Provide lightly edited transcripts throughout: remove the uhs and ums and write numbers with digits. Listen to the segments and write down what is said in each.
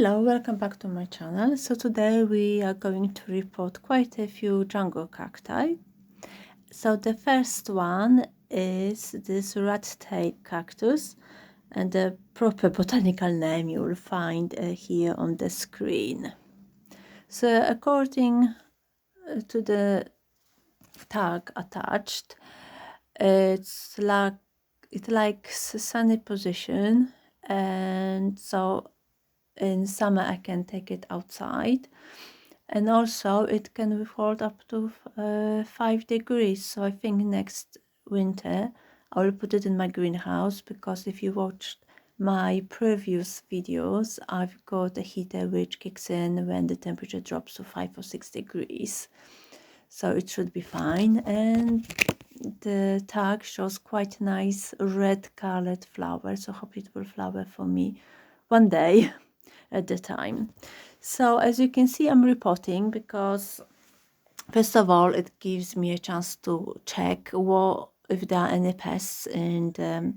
Hello, welcome back to my channel. So today we are going to report quite a few jungle cacti. So the first one is this Rattail cactus, and the proper botanical name you will find here on the screen. So according to the tag attached, it likes a sunny position, and so in summer I can take it outside, and also it can hold up to 5 degrees. So I think next winter I will put it in my greenhouse, because if you watched my previous videos, I've got a heater which kicks in when the temperature drops to 5 or 6 degrees, so it should be fine. And the tag shows quite nice red colored flowers, so I hope it will flower for me one day at the time. So as you can see, I'm repotting because first of all it gives me a chance to check if there are any pests in the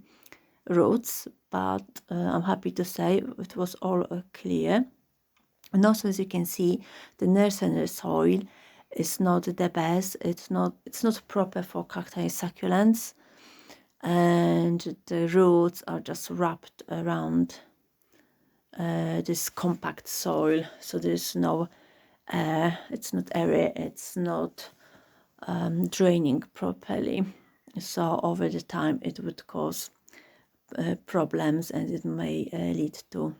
roots, but I'm happy to say it was all clear. And also, as you can see, the nursery soil is not the best. It's not proper for cacti succulents, and the roots are just wrapped around this compact soil, so there's no air, it's not airy, it's not draining properly, so over the time it would cause problems, and it may lead to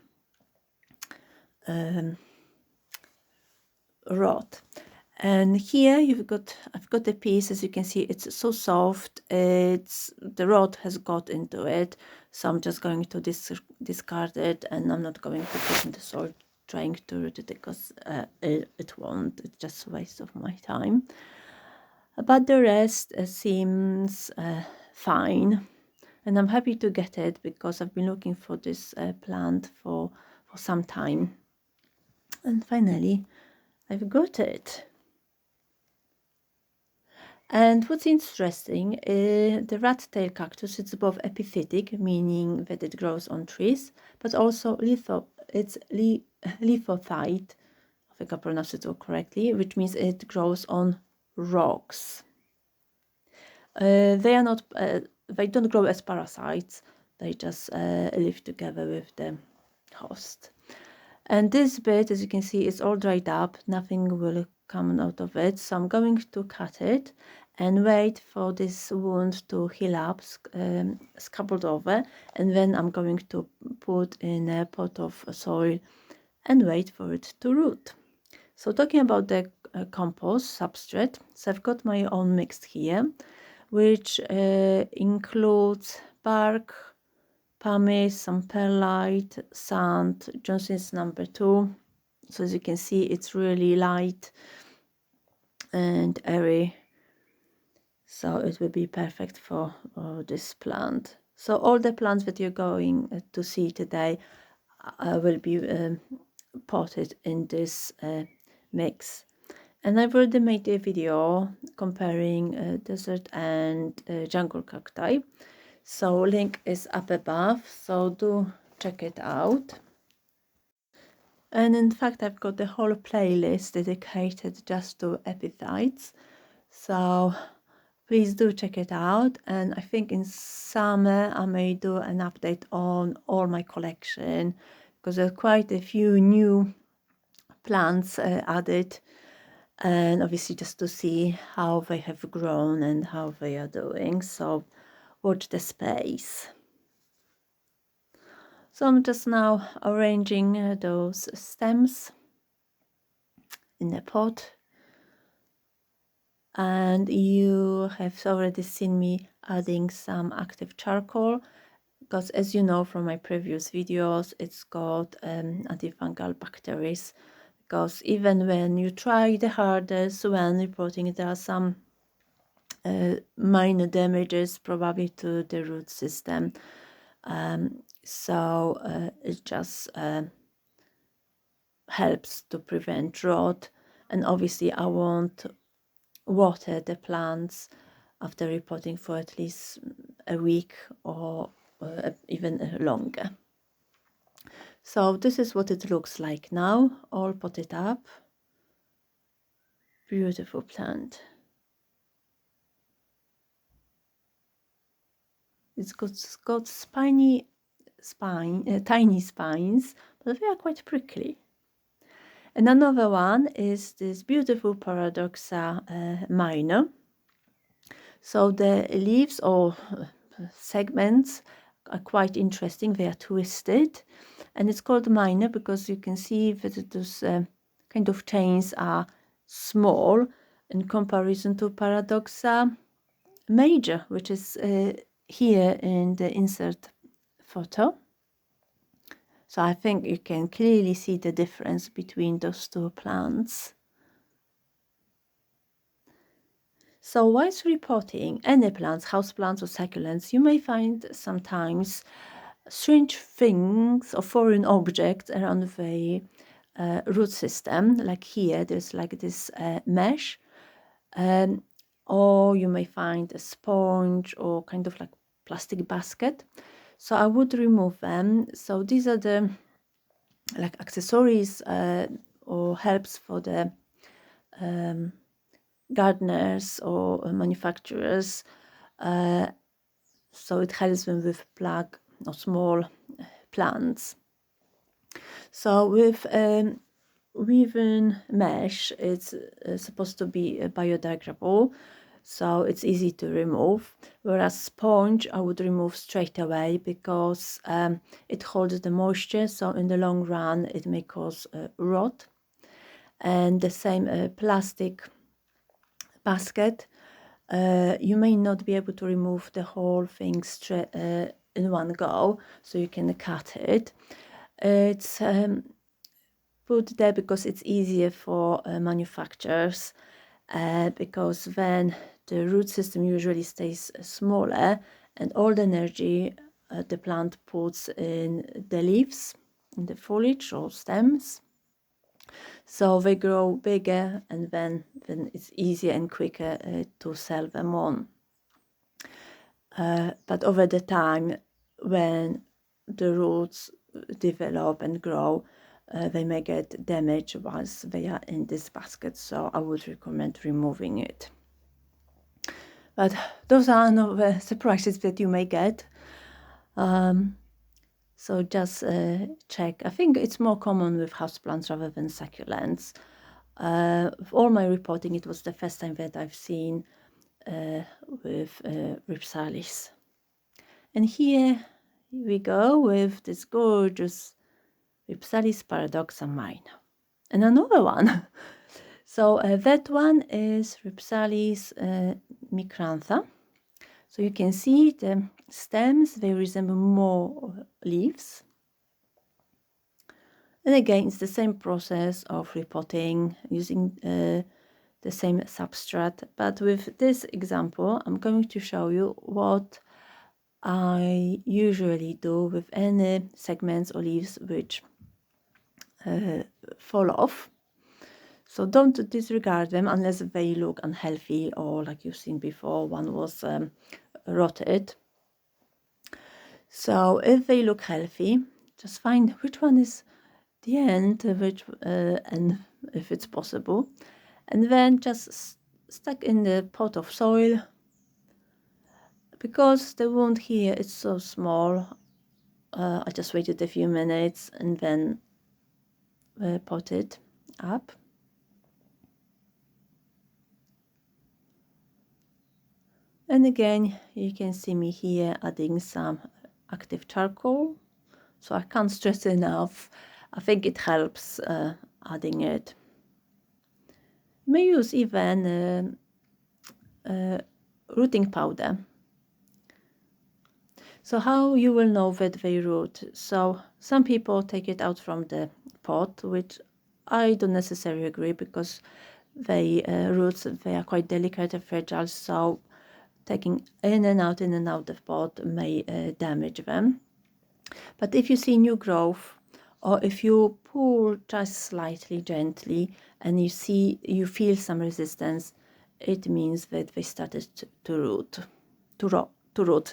rot. And here I've got a piece, as you can see, it's so soft, the rot has got into it, so I'm just going to discard it, and I'm not going to put in the soil trying to root it, because it won't, it's just a waste of my time. But the rest seems fine, and I'm happy to get it, because I've been looking for this plant for some time, and finally I've got it. And what's interesting, the rat-tail cactus, it's both epiphytic, meaning that it grows on trees, but also lithophyte, I think I pronounced it all correctly, which means it grows on rocks. They don't grow as parasites, they just live together with the host. And this bit, as you can see, is all dried up, nothing will come out of it, so I'm going to cut it and wait for this wound to heal up, scabbled over, and then I'm going to put in a pot of soil and wait for it to root. So talking about the compost substrate, so I've got my own mix here, which includes bark, pumice, some perlite, sand, Johnson's number 2. So as you can see, it's really light and airy, so it will be perfect for this plant. So all the plants that you're going to see today will be potted in this mix. And I've already made a video comparing desert and jungle cacti, so link is up above, so do check it out. And in fact, I've got the whole playlist dedicated just to epiphytes, so please do check it out. And I think in summer I may do an update on all my collection, because there are quite a few new plants added, and obviously just to see how they have grown and how they are doing, so watch the space. So I'm just now arranging those stems in the pot, and you have already seen me adding some active charcoal, because as you know from my previous videos, it's got antifungal bacteria, because even when you try the hardest when repotting, there are some minor damages probably to the root system, so it just helps to prevent rot. And obviously I won't water the plants after repotting for at least a week or even longer. So this is what it looks like now, all potted up. Beautiful plant. It's got tiny spines, but they are quite prickly. And another one is this beautiful paradoxa minor. So the leaves or segments are quite interesting. They are twisted, and it's called minor because you can see that those kind of chains are small in comparison to paradoxa major, which is here in the insert photo. So I think you can clearly see the difference between those two plants. So whilst repotting any plants, houseplants or succulents, you may find sometimes strange things or foreign objects around the root system. Like here, there's like this mesh, or you may find a sponge or kind of like plastic basket. So I would remove them. So these are the like accessories or helps for the gardeners or manufacturers. So it helps them with plug or small plants. So with woven mesh, it's supposed to be biodegradable, so it's easy to remove. Whereas sponge, I would remove straight away because it holds the moisture, so in the long run it may cause rot. And the same plastic basket, you may not be able to remove the whole thing straight in one go, so you can cut it. It's put there because it's easier for manufacturers, because then the root system usually stays smaller and all the energy the plant puts in the leaves, in the foliage or stems. So they grow bigger, and then it's easier and quicker to sell them on. But over the time, when the roots develop and grow, they may get damaged once they are in this basket, so I would recommend removing it. But those are no surprises that you may get. So just check. I think it's more common with houseplants rather than succulents. With all my reporting, it was the first time that I've seen with Reptilis. And here we go with this gorgeous Reptilis paradoxa minor. And another one. So that one is Reptilis mikrantha. So you can see the stems, they resemble more leaves. And again, it's the same process of repotting using the same substrate. But with this example, I'm going to show you what I usually do with any segments or leaves which fall off. So don't disregard them unless they look unhealthy or, like you've seen before, one was rotted. So if they look healthy, just find which one is the end, and if it's possible, and then just stuck in the pot of soil. Because the wound here is so small, I just waited a few minutes and then pot it up. And again, you can see me here adding some active charcoal. So I can't stress enough. I think it helps adding it. You may use even rooting powder. So how you will know that they root? So some people take it out from the pot, which I don't necessarily agree, because they roots, they are quite delicate and fragile, so taking in and out the pot may damage them. But if you see new growth, or if you pull just slightly gently and you feel some resistance, it means that they started to root. To root.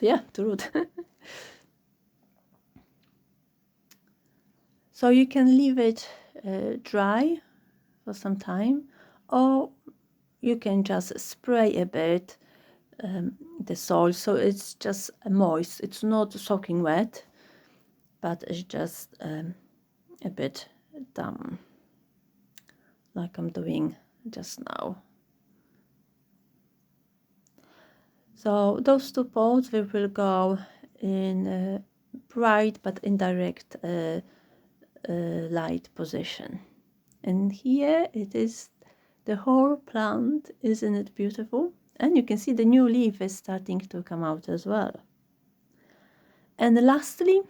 So you can leave it dry for some time, or you can just spray a bit the soil so it's just moist. It's not soaking wet, but it's just a bit damp, like I'm doing just now. So those 2 pots will go in bright but indirect light position. And here it is, the whole plant. Isn't it beautiful? And you can see the new leaf is starting to come out as well. And lastly,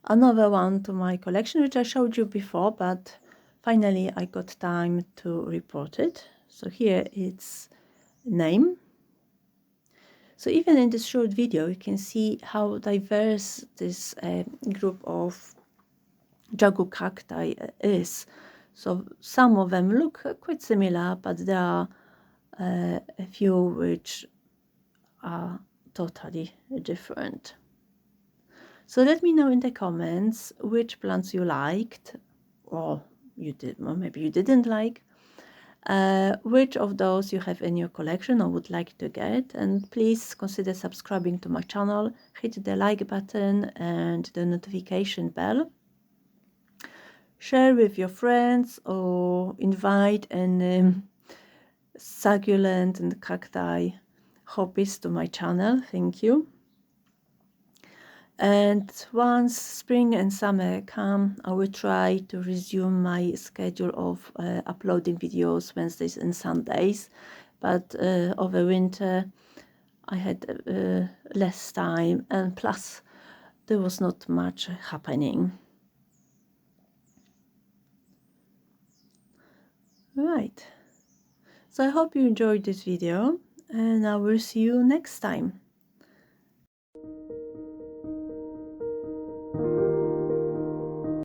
another one to my collection, which I showed you before, but finally I got time to report it. So here it's name. So even in this short video, you can see how diverse this group of jagu cacti is. So some of them look quite similar, but there are a few which are totally different. So let me know in the comments which plants you liked, or you did, or maybe you didn't like, which of those you have in your collection or would like to get. And please consider subscribing to my channel, hit the like button and the notification bell. Share with your friends or invite an succulent and cacti hobbyist to my channel. Thank you. And once spring and summer come, I will try to resume my schedule of uploading videos Wednesdays and Sundays. But over winter I had less time, and plus there was not much happening. Right. So I hope you enjoyed this video, and I will see you next time.